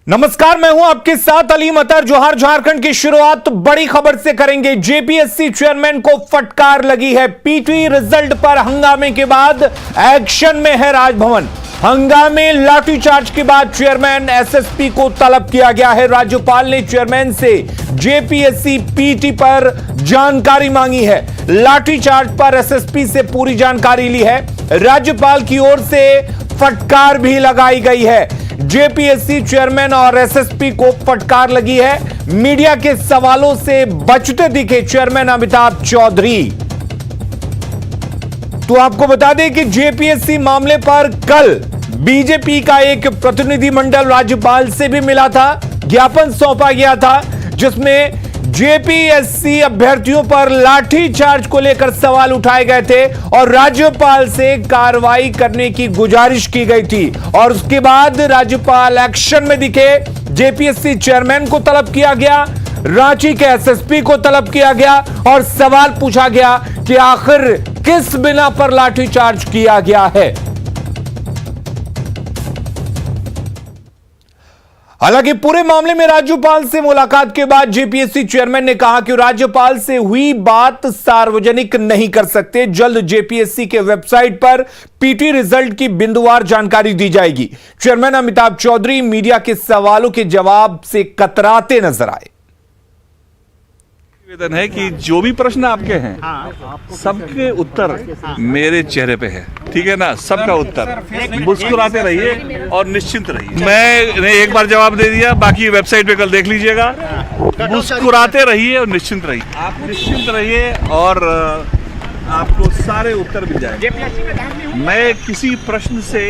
नमस्कार, मैं हूं आपके साथ अलीम अतर। जोहार। झारखंड की शुरुआत बड़ी खबर से करेंगे। जेपीएससी चेयरमैन को फटकार लगी है। पीटी रिजल्ट पर हंगामे के बाद एक्शन में है राजभवन। हंगामे लाठीचार्ज के बाद चेयरमैन एसएसपी को तलब किया गया है। राज्यपाल ने चेयरमैन से जेपीएससी पीटी पर जानकारी मांगी है। लाठीचार्ज पर एसएसपी से पूरी जानकारी ली है। राज्यपाल की ओर से फटकार भी लगाई गई है। जेपीएससी चेयरमैन और एसएसपी को फटकार लगी है। मीडिया के सवालों से बचते दिखे चेयरमैन अमिताभ चौधरी। तो आपको बता दें कि जेपीएससी मामले पर कल बीजेपी का एक प्रतिनिधिमंडल राज्यपाल से भी मिला था। ज्ञापन सौंपा गया था जिसमें जेपीएससी अभ्यर्थियों पर लाठीचार्ज को लेकर सवाल उठाए गए थे और राज्यपाल से कार्रवाई करने की गुजारिश की गई थी। और उसके बाद राज्यपाल एक्शन में दिखे। जेपीएससी चेयरमैन को तलब किया गया, रांची के एसएसपी को तलब किया गया और सवाल पूछा गया कि आखिर किस बिना पर लाठीचार्ज किया गया है। हालांकि पूरे मामले में राज्यपाल से मुलाकात के बाद जेपीएससी चेयरमैन ने कहा कि राज्यपाल से हुई बात सार्वजनिक नहीं कर सकते। जल्द जेपीएससी के वेबसाइट पर पीटी रिजल्ट की बिंदुवार जानकारी दी जाएगी। चेयरमैन अमिताभ चौधरी मीडिया के सवालों के जवाब से कतराते नजर आए। निवेदन है कि जो भी प्रश्न आपके हैं सबके उत्तर मेरे चेहरे पे है, ठीक है ना। सबका उत्तर मुस्कुराते रहिए और निश्चिंत रहिए। मैंने एक बार जवाब दे दिया, बाकी वेबसाइट पे कल देख लीजिएगा। मुस्कुराते रहिए और निश्चिंत रहिए। आप निश्चिंत रहिए और आपको सारे उत्तर मिल जाएंगे। मैं किसी प्रश्न से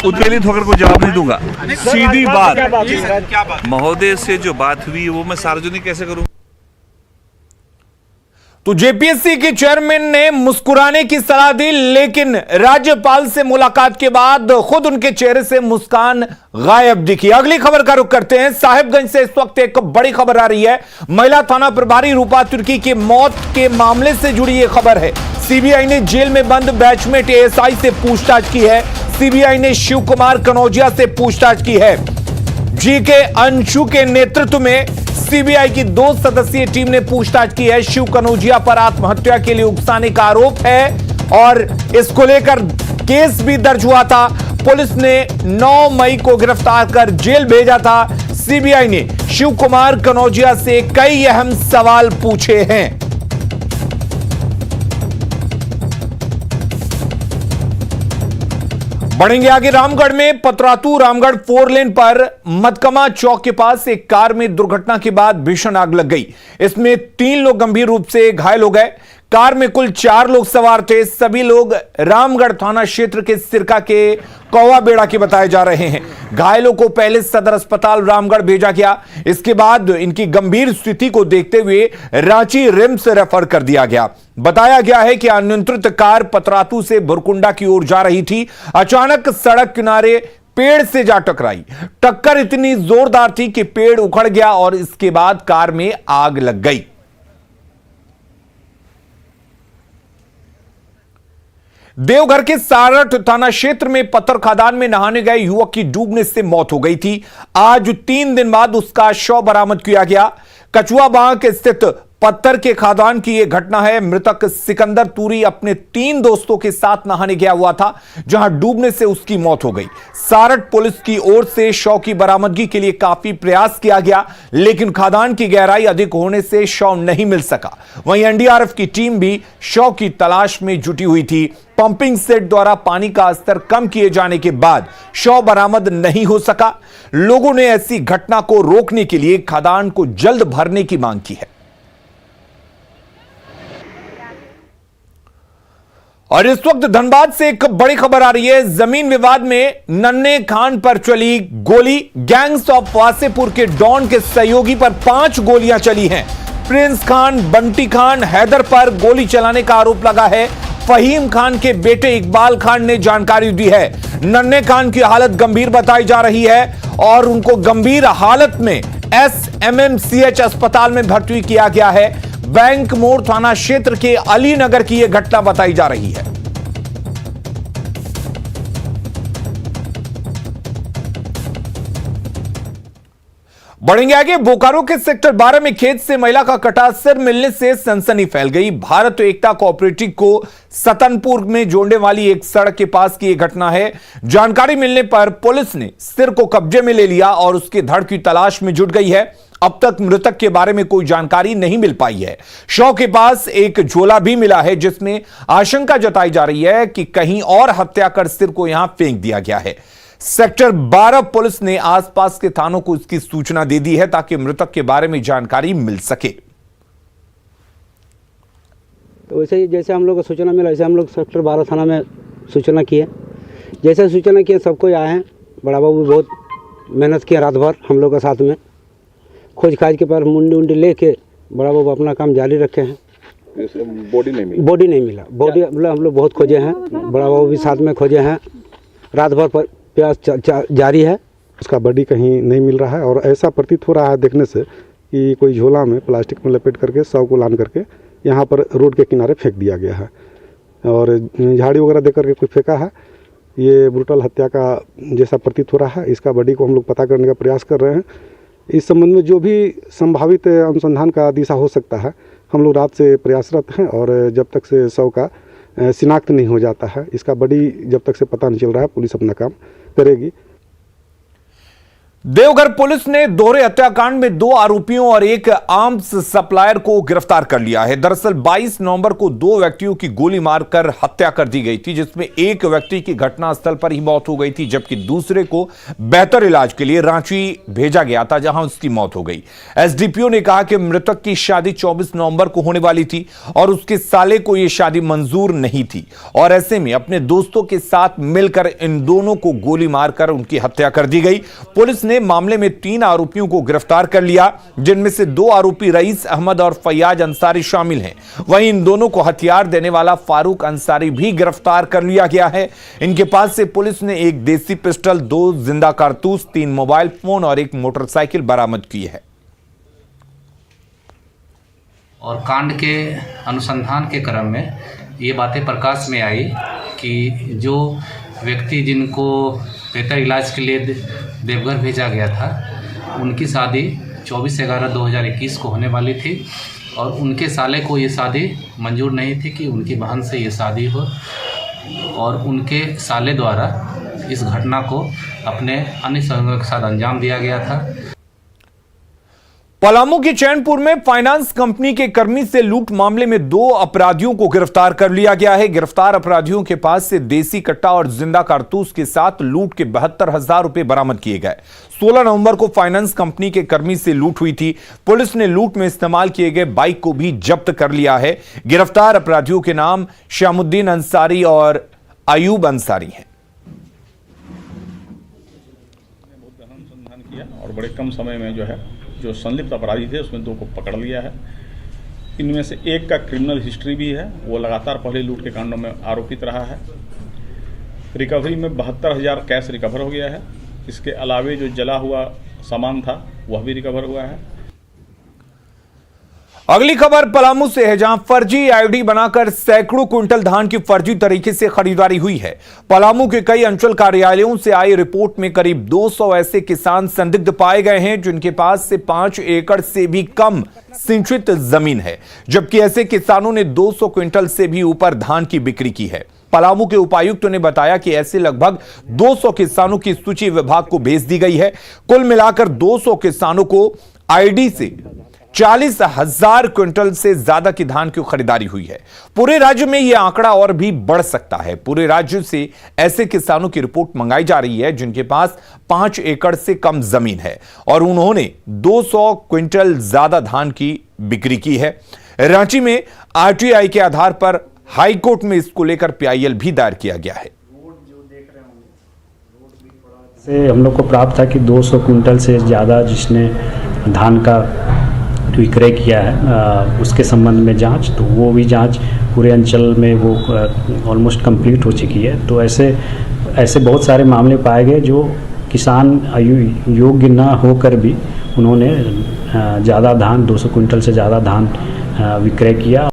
उद्वेलित होकर कोई जवाब नहीं दूंगा। सीधी बात महोदय से जो बात हुई वो मैं सार्वजनिक कैसे करूं। तो जेपीएससी के चेयरमैन ने मुस्कुराने की सलाह दी, लेकिन राज्यपाल से मुलाकात के बाद खुद उनके चेहरे से मुस्कान गायब दिखी। अगली खबर का रुख करते हैं। साहिबगंज से इस वक्त एक बड़ी खबर आ रही है। महिला थाना प्रभारी रूपा तुर्की की मौत के मामले से जुड़ी यह खबर है। सीबीआई ने जेल में बंद बैचमेट एएसआई से पूछताछ की है। सीबीआई ने शिव कुमार कनौजिया से पूछताछ की है। जीके अंशु के नेतृत्व में सीबीआई की 2 सदस्यीय टीम ने पूछताछ की है। शिव कनौजिया पर आत्महत्या के लिए उकसाने का आरोप है और इसको लेकर केस भी दर्ज हुआ था। पुलिस ने 9 मई को गिरफ्तार कर जेल भेजा था। सीबीआई ने शिव कुमार कनौजिया से कई अहम सवाल पूछे हैं। बढ़ेंगे आगे। रामगढ़ में पतरातू रामगढ़ 4 लेन पर मदकमा चौक के पास एक कार में दुर्घटना के बाद भीषण आग लग गई। इसमें 3 लोग गंभीर रूप से घायल हो गए। कार में कुल 4 लोग सवार थे। सभी लोग रामगढ़ थाना क्षेत्र के सिरका के कौवा बेड़ा के बताए जा रहे हैं। घायलों को पहले सदर अस्पताल रामगढ़ भेजा गया। इसके बाद इनकी गंभीर स्थिति को देखते हुए रांची रिम्स रेफर कर दिया गया। बताया गया है कि अनियंत्रित कार पतरातू से भुरकुंडा की ओर जा रही थी। अचानक सड़क किनारे पेड़ से जा टकराई। टक्कर इतनी जोरदार थी कि पेड़ उखड़ गया और इसके बाद कार में आग लग गई। देवघर के सारठ थाना क्षेत्र में पत्थर खदान में नहाने गए युवक की डूबने से मौत हो गई थी। आज 3 दिन बाद उसका शव बरामद किया गया। कचुआ बांग स्थित पत्थर के खदान की यह घटना है। मृतक सिकंदर तूरी अपने 3 दोस्तों के साथ नहाने गया हुआ था, जहां डूबने से उसकी मौत हो गई। सारठ पुलिस की ओर से शव की बरामदगी के लिए काफी प्रयास किया गया, लेकिन खदान की गहराई अधिक होने से शव नहीं मिल सका। वहीं एनडीआरएफ की टीम भी शव की तलाश में जुटी हुई थी। पंपिंग सेट द्वारा पानी का स्तर कम किए जाने के बाद शव बरामद नहीं हो सका। लोगों ने ऐसी घटना को रोकने के लिए खदान को जल्द भरने की मांग की है। और इस वक्त धनबाद से एक बड़ी खबर आ रही है। जमीन विवाद में नन्हे खान पर चली गोली। गैंग्स ऑफ वासेपुर के डॉन के सहयोगी पर 5 गोलियां चली हैं। प्रिंस खान, बंटी खान, हैदर पर गोली चलाने का आरोप लगा है। फहीम खान के बेटे इकबाल खान ने जानकारी दी है। नन्हे खान की हालत गंभीर बताई जा रही है और उनको गंभीर हालत में एसएमएमसीएच अस्पताल में भर्ती किया गया है। बैंक मोड़ थाना क्षेत्र के अली नगर की यह घटना बताई जा रही है। बढ़ेंगे आगे। बोकारो के सेक्टर 12 में खेत से महिला का कटा सिर मिलने से सनसनी फैल गई। भारत एकता कोऑपरेटिव को सतनपुर में जोड़ने वाली एक सड़क के पास की यह घटना है। जानकारी मिलने पर पुलिस ने सिर को कब्जे में ले लिया और उसके धड़ की तलाश में जुट गई है। अब तक मृतक के बारे में कोई जानकारी नहीं मिल पाई है। शव के पास एक झोला भी मिला है जिसमें आशंका जताई जा रही है कि कहीं और हत्या कर सिर को यहां फेंक दिया गया है। सेक्टर 12 पुलिस ने आसपास के थानों को इसकी सूचना दे दी है ताकि मृतक के बारे में जानकारी मिल सके। तो वैसे ही जैसे हम लोग को सूचना मिला वैसे हम लोग सेक्टर 12 थाना में सूचना किए। जैसे सूचना किए सबको आए हैं। बड़ा बाबू बहुत मेहनत किया रात भर हम लोग के साथ में खोज खाज के पर मुंडी लेके बड़ा बाबू अपना काम जारी रखे हैं। बॉडी नहीं मिला। बॉडी मतलब हम लोग बहुत खोजे हैं। बड़ा बाबू भी साथ में खोजे हैं। रात भर पर प्रयास जारी है। उसका बॉडी कहीं नहीं मिल रहा है और ऐसा प्रतीत हो रहा है देखने से कि कोई झोला में प्लास्टिक में लपेट करके शव को लान करके यहाँ पर रोड के किनारे फेंक दिया गया है और झाड़ी वगैरह दे करके कुछ फेंका है। ये ब्रूटल हत्या का जैसा प्रतीत हो रहा है। इसका बॉडी को हम लोग पता करने का प्रयास कर रहे हैं। इस संबंध में जो भी संभावित अनुसंधान का दिशा हो सकता है हम लोग रात से प्रयासरत हैं और जब तक से शव का शिनाख्त नहीं हो जाता है, इसका बॉडी जब तक से पता नहीं चल रहा है, पुलिस अपना काम करेगी। देवघर पुलिस ने दोहरे हत्याकांड में 2 आरोपियों और एक आर्म्स सप्लायर को गिरफ्तार कर लिया है। दरअसल 22 नवंबर को 2 व्यक्तियों की गोली मारकर हत्या कर दी गई थी, जिसमें एक व्यक्ति की घटनास्थल पर ही मौत हो गई थी जबकि दूसरे को बेहतर इलाज के लिए रांची भेजा गया था जहां उसकी मौत हो गई। एसडीपीओ ने कहा कि मृतक की शादी 24 नवंबर को होने वाली थी और उसके साले को यह शादी मंजूर नहीं थी और ऐसे में अपने दोस्तों के साथ मिलकर इन दोनों को गोली मारकर उनकी हत्या कर दी गई। पुलिस ने मामले में 3 आरोपियों को गिरफ्तार कर लिया जिनमें से 2 आरोपी रईस अहमद और फैयाज अंसारी शामिल हैं। वहीं इन दोनों को हथियार देने वाला फारूक अंसारी भी गिरफ्तार कर लिया गया है। इनके पास से पुलिस ने एक देसी पिस्टल, 2 जिंदा कारतूस, 3 मोबाइल फोन और एक मोटरसाइकिल बरामद की है। और कांड के अनुसंधान के क्रम में ये बातें प्रकाश में आई कि जो व्यक्ति जिनको बेहतर इलाज के लिए देवघर भेजा गया था उनकी शादी 24/11/2021 को होने वाली थी और उनके साले को ये शादी मंजूर नहीं थी कि उनकी बहन से ये शादी हो और उनके साले द्वारा इस घटना को अपने अन्य सहयोगियों के साथ अंजाम दिया गया था। पलामू के चैनपुर में फाइनेंस कंपनी के कर्मी से लूट मामले में 2 अपराधियों को गिरफ्तार कर लिया गया है। गिरफ्तार अपराधियों के पास से देसी कट्टा और जिंदा कारतूस के साथ लूट के 72,000 रुपए बरामद किए गए। 16 नवंबर को फाइनेंस कंपनी के कर्मी से लूट हुई थी। पुलिस ने लूट में इस्तेमाल किए गए बाइक को भी जब्त कर लिया है। गिरफ्तार अपराधियों के नाम श्यामुद्दीन अंसारी और अयूब अंसारी हैं। और बड़े कम समय में जो संलिप्त अपराधी थे उसमें 2 को पकड़ लिया है। इनमें से एक का क्रिमिनल हिस्ट्री भी है, वो लगातार पहले लूट के कांडों में आरोपित रहा है। रिकवरी में 72,000 कैश रिकवर हो गया है। इसके अलावे जो जला हुआ सामान था वह भी रिकवर हुआ है। अगली खबर पलामू से है जहां फर्जी आईडी बनाकर सैकड़ों क्विंटल धान की फर्जी तरीके से खरीदारी हुई है। पलामू के कई अंचल कार्यालयों से आई रिपोर्ट में करीब 200 ऐसे किसान संदिग्ध पाए गए हैं जिनके पास से 5 एकड़ से भी कम सिंचित जमीन है, जबकि ऐसे किसानों ने 200 क्विंटल से भी ऊपर धान की बिक्री की है। पलामू के उपायुक्त ने बताया कि ऐसे लगभग 200 किसानों की सूची विभाग को भेज दी गई है। कुल मिलाकर 200 किसानों को आईडी से 40,000 क्विंटल से ज्यादा की धान की खरीदारी हुई है। पूरे राज्य में यह आंकड़ा और भी बढ़ सकता है। पूरे राज्य से ऐसे किसानों की रिपोर्ट मंगाई जा रही है जिनके पास 5 एकड़ से कम जमीन है और उन्होंने 200 क्विंटल ज्यादा धान की बिक्री की है। रांची में आरटीआई के आधार पर हाईकोर्ट में इसको लेकर पीआईएल भी दायर किया गया है। से हम लोग को प्राप्त था कि 200 क्विंटल से ज़्यादा जिसने धान का विक्रय किया है उसके संबंध में जांच, तो वो भी जांच पूरे अंचल में वो ऑलमोस्ट कंप्लीट हो चुकी है। तो ऐसे बहुत सारे मामले पाए गए जो किसान योग्य ना होकर भी उन्होंने ज़्यादा धान 200 क्विंटल से ज़्यादा धान विक्रय किया।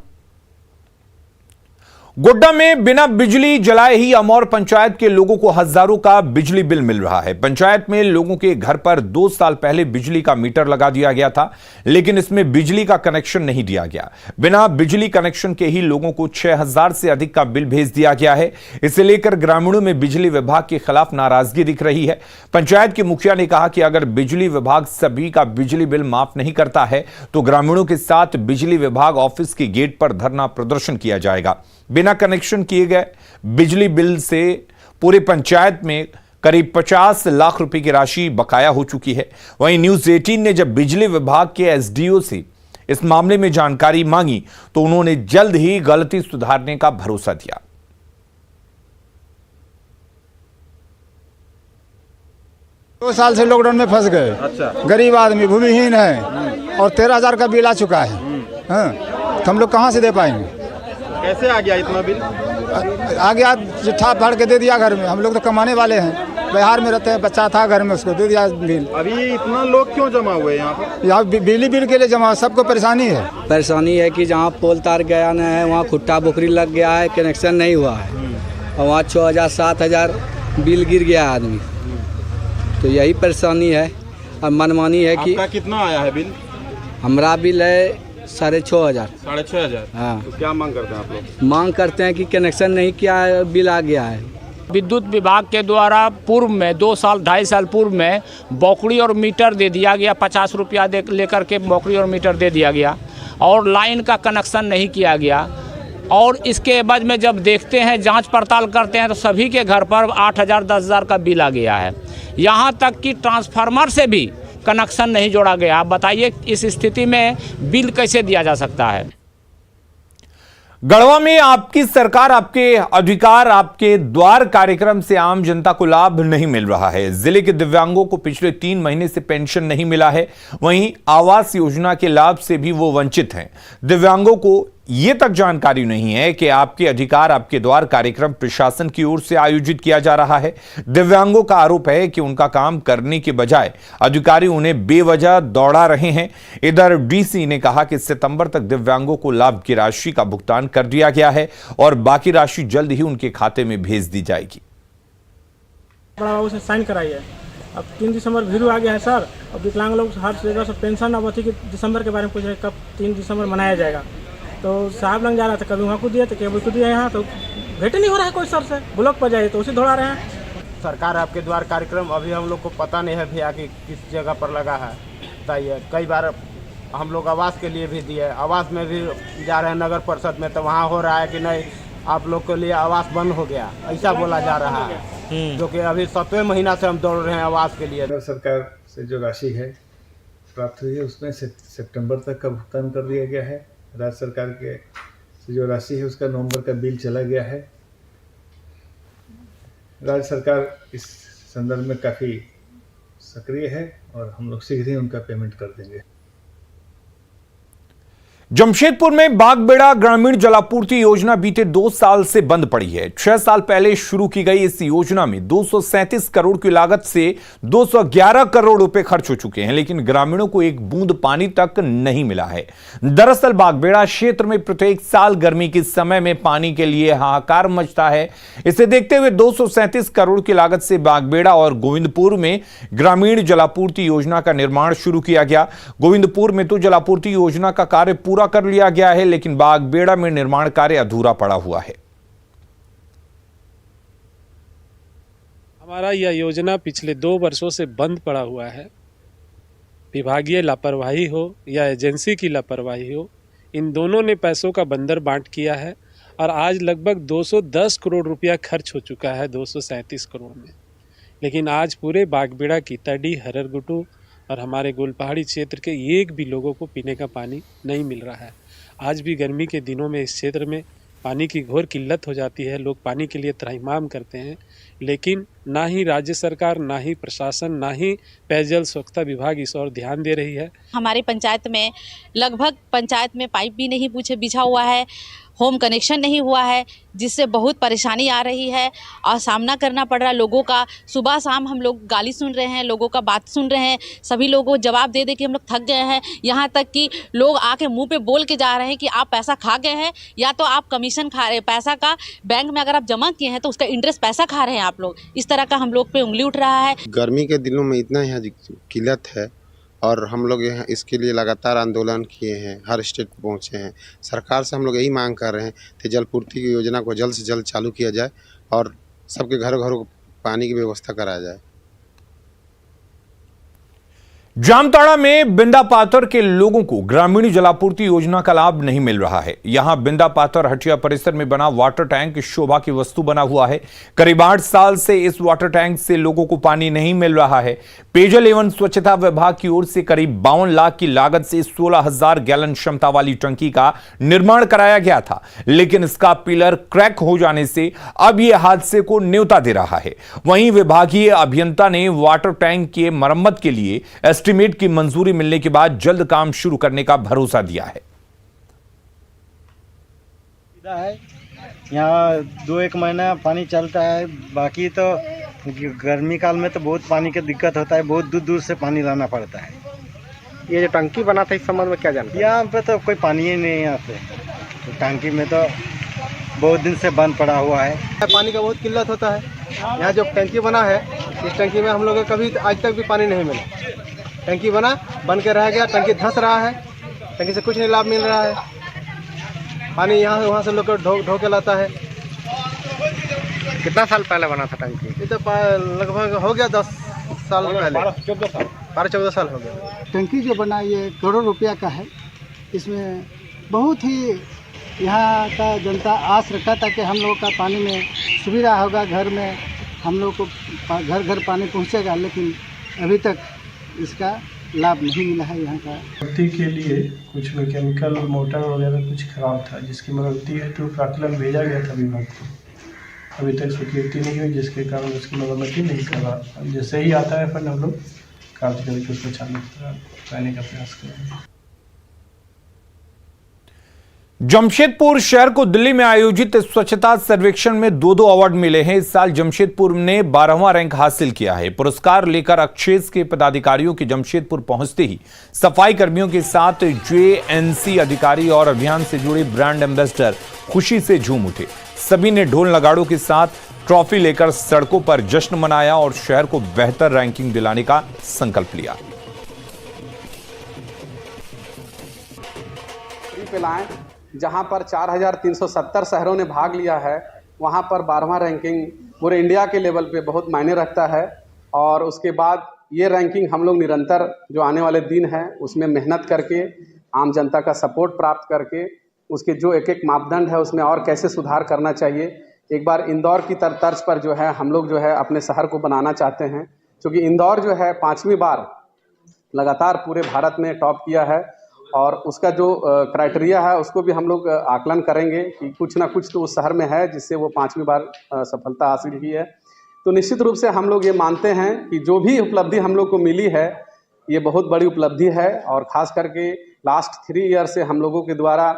गोड्डा में बिना बिजली जलाए ही अमौर पंचायत के लोगों को हजारों का बिजली बिल मिल रहा है। पंचायत में लोगों के घर पर 2 साल पहले बिजली का मीटर लगा दिया गया था, लेकिन इसमें बिजली का कनेक्शन नहीं दिया गया। बिना बिजली कनेक्शन के ही लोगों को 6000 से अधिक का बिल भेज दिया गया है। इसे लेकर ग्रामीणों में बिजली विभाग के खिलाफ नाराजगी दिख रही है। पंचायत के मुखिया ने कहा कि अगर बिजली विभाग सभी का बिजली बिल माफ नहीं करता है तो ग्रामीणों के साथ बिजली विभाग ऑफिस के गेट पर धरना प्रदर्शन किया जाएगा। बिना कनेक्शन किए गए बिजली बिल से पूरे पंचायत में करीब 50 लाख रुपए की राशि बकाया हो चुकी है। वहीं न्यूज 18 ने जब बिजली विभाग के एसडीओ से इस मामले में जानकारी मांगी तो उन्होंने जल्द ही गलती सुधारने का भरोसा दिया। दो साल से लॉकडाउन में फंस गए। अच्छा। गरीब आदमी भूमिहीन है और 13,000 का बिल आ चुका है। हाँ, तो हम लोग कहाँ से दे पाएंगे? कैसे आ गया इतना बिल? आ गया, चिट्ठा फाड़ के दे दिया घर में। हम लोग तो कमाने वाले हैं, बिहार में रहते हैं, बच्चा था घर में, उसको दे दिया बिल। अभी इतना लोग क्यों जमा हुए यहाँ पर? यहाँ बिजली बिल के लिए जमा, सबको परेशानी है। परेशानी है कि जहाँ पोल तार गया न है वहाँ खुट्टा बोखरी लग गया है, कनेक्शन नहीं हुआ है और वहाँ 6,000 7,000 बिल गिर गया आदमी। तो यही परेशानी है और मनमानी है कि आपका कितना आया है बिल? हमारा बिल है 6,500। 6,500? हाँ। तो क्या मांग करते हैं आप लोग? मांग करते हैं कि कनेक्शन नहीं किया है, बिल आ गया है। विद्युत विभाग के द्वारा पूर्व में 2 साल 2.5 साल पूर्व में बौकड़ी और मीटर दे दिया गया। 50 रुपया दे लेकर के बौकड़ी और मीटर दे दिया गया और लाइन का कनेक्शन नहीं किया गया। और इसके बाद में जब देखते हैं, जांच पड़ताल करते हैं तो सभी के घर पर 8,000 10,000 का बिल आ गया है। यहाँ तक कि ट्रांसफार्मर से भी कनेक्शन नहीं जोड़ा गया। आप बताइए इस स्थिति में बिल कैसे दिया जा सकता है? गढ़वा में आपकी सरकार आपके अधिकार आपके द्वार कार्यक्रम से आम जनता को लाभ नहीं मिल रहा है। जिले के दिव्यांगों को पिछले 3 महीने से पेंशन नहीं मिला है। वहीं आवास योजना के लाभ से भी वो वंचित हैं। दिव्यांगों को ये तक जानकारी नहीं है कि आपके अधिकार आपके द्वार कार्यक्रम प्रशासन की ओर से आयोजित किया जा रहा है। दिव्यांगों का आरोप है कि उनका काम करने के बजाय अधिकारी उन्हें बेवजह दौड़ा रहे हैं। इधर डीसी ने कहा कि सितंबर तक दिव्यांगों को लाभ की राशि का भुगतान कर दिया गया है और बाकी राशि जल्द ही उनके खाते में भेज दी जाएगी। साइन कराई है। अब 3 दिसंबर भीरू आ गया है सर। अब विकलांग लोग हर जगह से पेंशन अब अथी दिसंबर के बारे में पूछ रहे, कब 3 दिसंबर मनाया जाएगा। तो साहब लग जा रहा था, कभी वहाँ को दिया तो केबल को दिया, यहाँ तो भेंट नहीं हो रहा है कोई सर से। ब्लॉक पर जाए तो उसे दौड़ा रहे हैं। सरकार आपके द्वार कार्यक्रम अभी हम लोग को पता नहीं है भैया कि किस जगह पर लगा है। बताइए, कई बार हम लोग आवास के लिए भी दिए, आवास में भी जा रहे हैं नगर परिषद में, तो वहाँ हो रहा है कि नहीं आप लोग के लिए आवास बंद हो गया, ऐसा बोला जा रहा है। जो कि अभी 7वें महीना से हम दौड़ रहे हैं आवास के लिए। सरकार से जो राशि है प्राप्त हुई है उसमें सितंबर तक का भुगतान कर दिया गया है। राज्य सरकार के से जो राशि है उसका नवंबर का बिल चला गया है। राज्य सरकार इस संदर्भ में काफ़ी सक्रिय है और हम लोग शीघ्र ही उनका पेमेंट कर देंगे। जमशेदपुर में बागबेड़ा ग्रामीण जलापूर्ति योजना बीते 2 साल से बंद पड़ी है। 6 साल पहले शुरू की गई इस योजना में 237 करोड़ की लागत से 211 करोड़ रुपए खर्च हो चुके हैं, लेकिन ग्रामीणों को एक बूंद पानी तक नहीं मिला है। दरअसल बागबेड़ा क्षेत्र में प्रत्येक साल गर्मी के समय में पानी के लिए हाहाकार मचता है। इसे देखते हुए 237 करोड़ की लागत से बागबेड़ा और गोविंदपुर में ग्रामीण जलापूर्ति योजना का निर्माण शुरू किया गया। गोविंदपुर में तो जलापूर्ति योजना का कार्य पूरा कर लिया गया है, लेकिन बागबेड़ा में निर्माण कार्य अधूरा पड़ा हुआ है। हमारा यह योजना पिछले 2 वर्षों से बंद पड़ा हुआ है। विभागीय लापरवाही हो या एजेंसी की लापरवाही हो, इन दोनों ने पैसों का बंदर बांट किया है और आज लगभग 210 करोड़ रुपया खर्च हो चुका है 237 करोड़ में। लेकिन आज पूरे बागबेड़ा की तड़ी, हररगुटू और हमारे गोलपहाड़ी क्षेत्र के एक भी लोगों को पीने का पानी नहीं मिल रहा है। आज भी गर्मी के दिनों में इस क्षेत्र में पानी की घोर किल्लत हो जाती है। लोग पानी के लिए त्राहिमाम करते हैं, लेकिन ना ही राज्य सरकार, ना ही प्रशासन, ना ही पेयजल स्वच्छता विभाग इस ओर ध्यान दे रही है। हमारी पंचायत में लगभग पंचायत में पाइप भी नहीं बिछा हुआ है, होम कनेक्शन नहीं हुआ है, जिससे बहुत परेशानी आ रही है और सामना करना पड़ रहा है लोगों का। सुबह शाम हम लोग गाली सुन रहे हैं, लोगों का बात सुन रहे हैं, सभी लोगों को जवाब दे दे कि हम लोग थक गए हैं। यहाँ तक कि लोग आके मुंह पे बोल के जा रहे हैं कि आप पैसा खा गए हैं या तो आप कमीशन खा रहे हैं, पैसा का बैंक में अगर आप जमा किए हैं तो उसका इंटरेस्ट पैसा खा रहे हैं आप लोग। इस तरह का हम लोग पे उंगली उठ रहा है। गर्मी के दिनों में इतना यहाँ किल्लत है और हम लोग यहाँ इसके लिए लगातार आंदोलन किए हैं, हर स्टेट पहुँचे हैं। सरकार से हम लोग यही मांग कर रहे हैं कि जल पूर्ति की योजना को जल्द से जल्द चालू किया जाए और सबके घरों घरों पानी की व्यवस्था कराया जाए। जामताड़ा में बिंदा पातर के लोगों को ग्रामीण जलापूर्ति योजना का लाभ नहीं मिल रहा है। यहां बिंदा पातर हटिया परिसर में बना वाटर टैंक शोभा की वस्तु बना हुआ है। करीब 8 साल से इस वाटर टैंक से लोगों को पानी नहीं मिल रहा है। पेयजल एवं स्वच्छता विभाग की ओर से करीब 52 लाख की लागत से 16,000 गैलन क्षमता वाली टंकी का निर्माण कराया गया था, लेकिन इसका पिलर क्रैक हो जाने से अब यह हादसे को न्योता दे रहा है। वहीं विभागीय अभियंता ने वाटर टैंक की मरम्मत के लिए एस्टीमेट की मंजूरी मिलने के बाद जल्द काम शुरू करने का भरोसा दिया है। यहाँ 2-1 महीना पानी चलता है, बाकी तो गर्मी काल में तो बहुत पानी की दिक्कत होता है, बहुत दूर दूर से पानी लाना पड़ता है। ये जो टंकी बना था इस संबंध में क्या जानकारी? यहाँ पे तो कोई पानी ही नहीं यहाँ पे, तो टंकी में तो बहुत दिन से बंद पड़ा हुआ है। पानी का बहुत किल्लत होता है। यहाँ जो टंकी बना है इस टंकी में हम लोग कभी आज तक भी पानी नहीं मिला। टंकी बन के रह गया, टंकी धंस रहा है, टंकी से कुछ नहीं लाभ मिल रहा है। पानी यहाँ वहाँ से लोग ढो के लाता है। कितना साल पहले बना था टंकी? ये तो लगभग हो गया 10 साल पहले, 12-14 साल हो गया। टंकी जो बना ये करोड़ों रुपया का है। इसमें बहुत ही यहाँ का जनता आस रखा था कि हम लोग का पानी में सुविधा होगा, घर में हम लोग को घर घर पानी पहुँचेगा, लेकिन अभी तक इसका लाभ नहीं मिला है। यहाँ का मरम्मती के लिए कुछ मैकेनिकल मोटर वगैरह कुछ खराब था, जिसकी मरम्मती हेतु प्राक्कलन भेजा गया था विभाग को। अभी तक स्वीकृति नहीं हुई, जिसके कारण उसकी मरम्मती नहीं कर रहा। जैसे ही आता है फंड हम लोग कार्य करके उसको चालू कराने का प्रयास करेंगे। जमशेदपुर शहर को दिल्ली में आयोजित स्वच्छता सर्वेक्षण में 2 अवार्ड मिले हैं। इस साल जमशेदपुर ने 12वां रैंक हासिल किया है। पुरस्कार लेकर अक्षेस के पदाधिकारियों के जमशेदपुर पहुंचते ही सफाई कर्मियों के साथ जेएनसी अधिकारी और अभियान से जुड़े ब्रांड एम्बेसडर खुशी से झूम उठे। सभी ने ढोल नगाड़ों के साथ ट्रॉफी लेकर सड़कों पर जश्न मनाया और शहर को बेहतर रैंकिंग दिलाने का संकल्प लिया। जहां पर 4,370 शहरों ने भाग लिया है, वहां पर 12वां रैंकिंग पूरे इंडिया के लेवल पे बहुत मायने रखता है। और उसके बाद ये रैंकिंग हम लोग निरंतर जो आने वाले दिन है उसमें मेहनत करके, आम जनता का सपोर्ट प्राप्त करके, उसके जो एक मापदंड है उसमें और कैसे सुधार करना चाहिए। एक बार इंदौर की तर्ज पर जो है हम लोग जो है अपने शहर को बनाना चाहते हैं, क्योंकि इंदौर जो है 5वीं बार लगातार पूरे भारत में टॉप किया है और उसका जो क्राइटेरिया है उसको भी हम लोग आकलन करेंगे कि कुछ ना कुछ तो उस शहर में है जिससे वो 5वीं बार सफलता हासिल की है। तो निश्चित रूप से हम लोग ये मानते हैं कि जो भी उपलब्धि हम लोग को मिली है ये बहुत बड़ी उपलब्धि है। और ख़ास करके लास्ट 3 ईयर से हम लोगों के द्वारा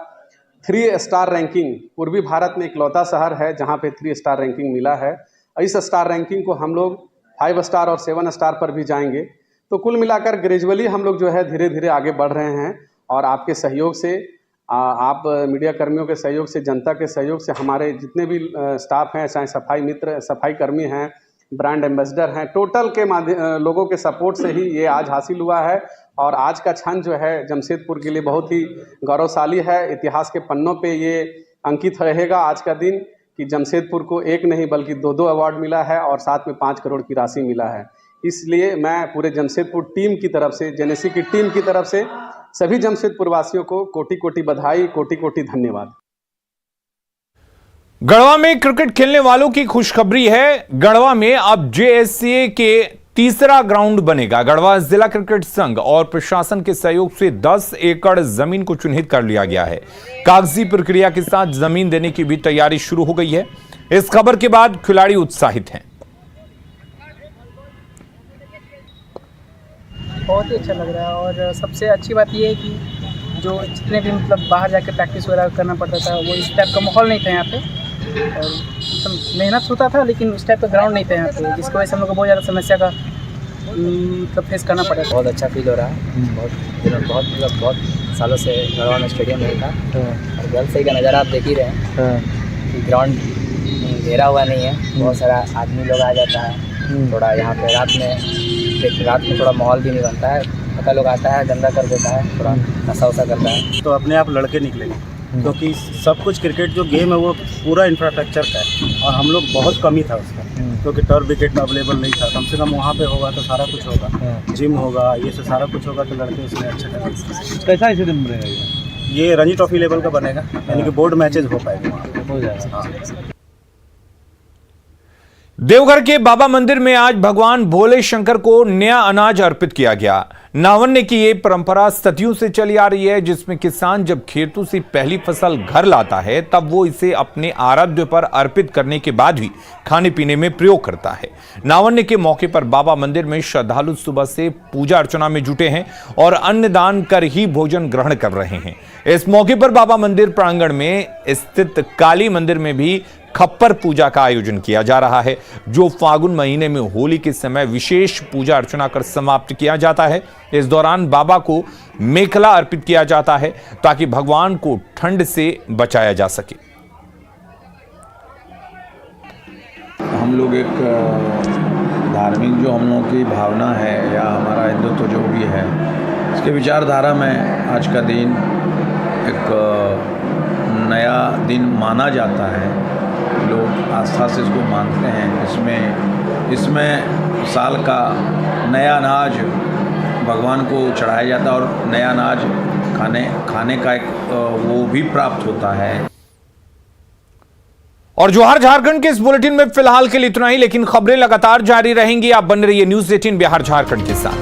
3 स्टार रैंकिंग, पूर्वी भारत में इकलौता शहर है जहाँ पे 3 स्टार रैंकिंग मिला है। इस स्टार रैंकिंग को हम लोग 5 स्टार और 7 स्टार पर भी जाएंगे। तो कुल मिलाकर ग्रेजुअली हम लोग जो है धीरे धीरे आगे बढ़ रहे हैं और आपके सहयोग से, आप मीडिया कर्मियों के सहयोग से, जनता के सहयोग से, हमारे जितने भी स्टाफ हैं, चाहे सफाई मित्र, सफाई कर्मी हैं, ब्रांड एम्बेसडर हैं, टोटल के लोगों के सपोर्ट से ही ये आज हासिल हुआ है। और आज का क्षण जो है जमशेदपुर के लिए बहुत ही गौरवशाली है। इतिहास के पन्नों पे ये अंकित रहेगा आज का दिन कि जमशेदपुर को 1 नहीं बल्कि 2 अवार्ड मिला है और साथ में 5 करोड़ की राशि मिला है। इसलिए मैं पूरे जमशेदपुर टीम की तरफ से, जेनेसी की टीम की तरफ से सभी जमशेदपुर वासियों को कोटि कोटि बधाई, कोटि कोटि धन्यवाद। गढ़वा में क्रिकेट खेलने वालों की खुशखबरी है। गढ़वा में अब जेएससीए के 3रा ग्राउंड बनेगा। गढ़वा जिला क्रिकेट संघ और प्रशासन के सहयोग से 10 एकड़ जमीन को चिन्हित कर लिया गया है। कागजी प्रक्रिया के साथ जमीन देने की भी तैयारी शुरू हो गई है। इस खबर के बाद खिलाड़ी उत्साहित हैं। बहुत ही अच्छा लग रहा है। और सबसे अच्छी बात ये है कि जो जितने भी मतलब बाहर जाके प्रैक्टिस वगैरह करना पड़ता था वो इस टाइप का माहौल नहीं था यहाँ पे, और मेहनत होता था लेकिन उस टाइप का ग्राउंड नहीं था यहाँ पे, जिसकी वजह से हम लोग को बहुत ज़्यादा समस्या का मतलब फेस करना पड़ा। बहुत अच्छा फील हो रहा है, बहुत सालों से गढ़वा में स्टेडियम नहीं था, और गर्ल सही का नज़ारा आप देख ही रहे हैं कि ग्राउंड घेरा हुआ नहीं है, बहुत सारा आदमी लोग आ जाता है। थोड़ा यहाँ पे रात में थोड़ा माहौल भी नहीं बनता है, पता लोग आता है गंदा कर देता है, थोड़ा नशा वसा करता है। तो अपने आप लड़के निकलेंगे, क्योंकि सब कुछ क्रिकेट जो गेम है वो पूरा इंफ्रास्ट्रक्चर का है, और हम लोग बहुत कमी था उसका, क्योंकि टर्फ विकेट में अवेलेबल नहीं था। कम से कम वहाँ पे होगा तो सारा कुछ होगा, जिम होगा, ये से सारा कुछ होगा, तो लड़के इसमें अच्छा करेंगे। कैसा स्टेडियम बनेगा ये रणजी ट्रॉफी लेवल का बनेगा, यानी कि बोर्ड मैचेज हो पाएंगे, हो जाएगा। देवघर के बाबा मंदिर में आज भगवान भोले शंकर को नया अनाज अर्पित किया गया। नावन्य की ये परंपरा सदियों से चली आ रही है, जिसमें किसान जब खेतों से पहली फसल घर लाता है तब वो इसे अपने आराध्य पर अर्पित करने के बाद ही खाने पीने में प्रयोग करता है। नावन्य के मौके पर बाबा मंदिर में श्रद्धालु सुबह से पूजा अर्चना में जुटे हैं और अन्नदान कर ही भोजन ग्रहण कर रहे हैं। इस मौके पर बाबा मंदिर प्रांगण में स्थित काली मंदिर में भी खप्पर पूजा का आयोजन किया जा रहा है, जो फागुन महीने में होली के समय विशेष पूजा अर्चना कर समाप्त किया जाता है। इस दौरान बाबा को मेखला अर्पित किया जाता है ताकि भगवान को ठंड से बचाया जा सके। हम लोग एक धार्मिक जो हम लोगों की भावना है या हमारा हिंदुत्व जो भी है, इसके विचारधारा में आज का दिन एक नया दिन माना जाता है। लोग आस्था से इसको मानते हैं। इसमें साल का नया अनाज भगवान को चढ़ाया जाता है और नया अनाज खाने का एक वो भी प्राप्त होता है। और जोहार झारखंड के इस बुलेटिन में फिलहाल के लिए इतना ही, लेकिन खबरें लगातार जारी रहेंगी। आप बने रहिए न्यूज़ 18 बिहार झारखंड के साथ।